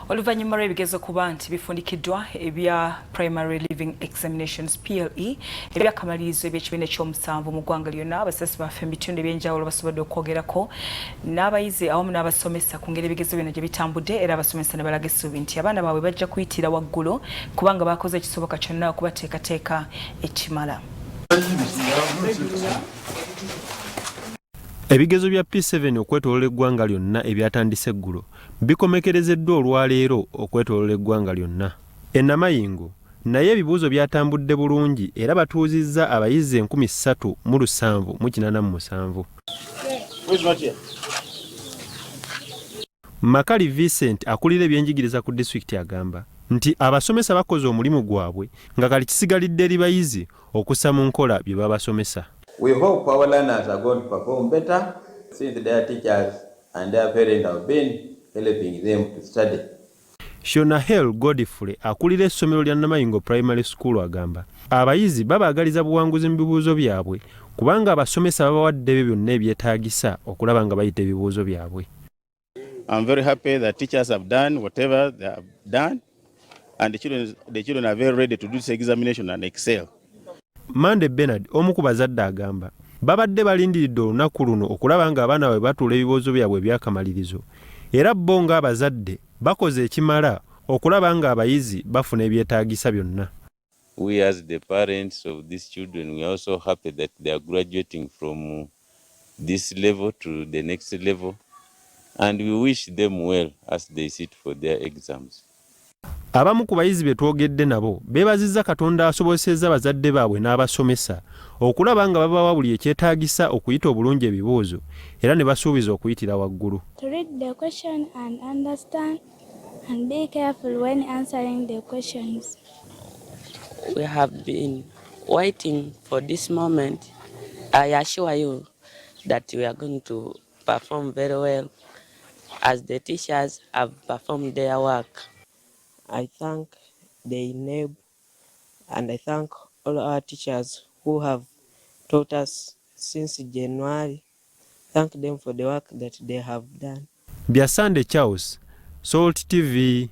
Oluvannyuma lw'ebigezo kuba nti bifundikiddwa ebya Primary Living Examinations PLE ebyakamalirizo eby'ekibiina ekyomusanvu mu ggwanga lyonna, abasasi baffe mu bitundu eby'enjawulo basobodde okwogerako n'abayizi awamu n'abasomesa ku ngeri ebigezo bino gye bitambudde, era abasomesa ne balaga essuubi nti abaana baabwe bajja kuyitira waggulu kubanga baakoze ekisoboka kyonna okubateekateeka ekimala. Ebigezo bya P7 okwetoloola eggwanga lyonna ebyatandise eggulo bikomekerezeddwa olwaleero okwetoloola eggwanga lyonna. E Namayingo naye ebibuuzo byatambudde bulungi era batuuzizza abayizi 3787. Makali Vincent akulira ebyenjigiriza ku disitulikiti agamba nti abasomesa bakoze omulimu gwabwe nga kali kisigalidde eri bayizi okussa mu nkola bye babasomesa. We hope our learners are going to perform better since their teachers and their parents have been helping them to study. Shonahel Godfrey akulira essomero lya Namayingo Primary School agamba abayizi babaagaliza buwanguzi mu bibuuzo byabwe kubanga abasomesa babawadde ebyo byonna ebyetaagisa okulaba nga bayita ebibuuzo byabwe. I'm very happy that teachers have done whatever they have done and the children are very ready to do this examination and excel. Mande Bernard omu ku bazadde agamba babadde balindiridde olunaku luno okulaba nga abaana bwe batuula ebibuuzo byabwe ebyakamalirizo era bo ng'abazadde bakoze ekimala okulaba nga abayizi bafuna ebyetaagisa byonna. We as the parents of these children, we are also happy that they are graduating from this level to the next level, and we wish them well as they sit for their exams. Abamu ku bayizi be twogedde nabo beebazizza Katonda asobozesezza bazadde baabwe n'abasomesa okulaba nga babawa buli ekyetaagisa okuyita obulungi ebibuuzo era ne basuubiza okuyitira waggulu. To read the question and understand and be careful when answering the questions. We have been waiting for this moment. I assure you that we are going to perform very well as the teachers have performed their work. I thank the NEB and I thank all our teachers who have taught us since January. Thank them for the work that they have done. Biasande Charles, Salt TV,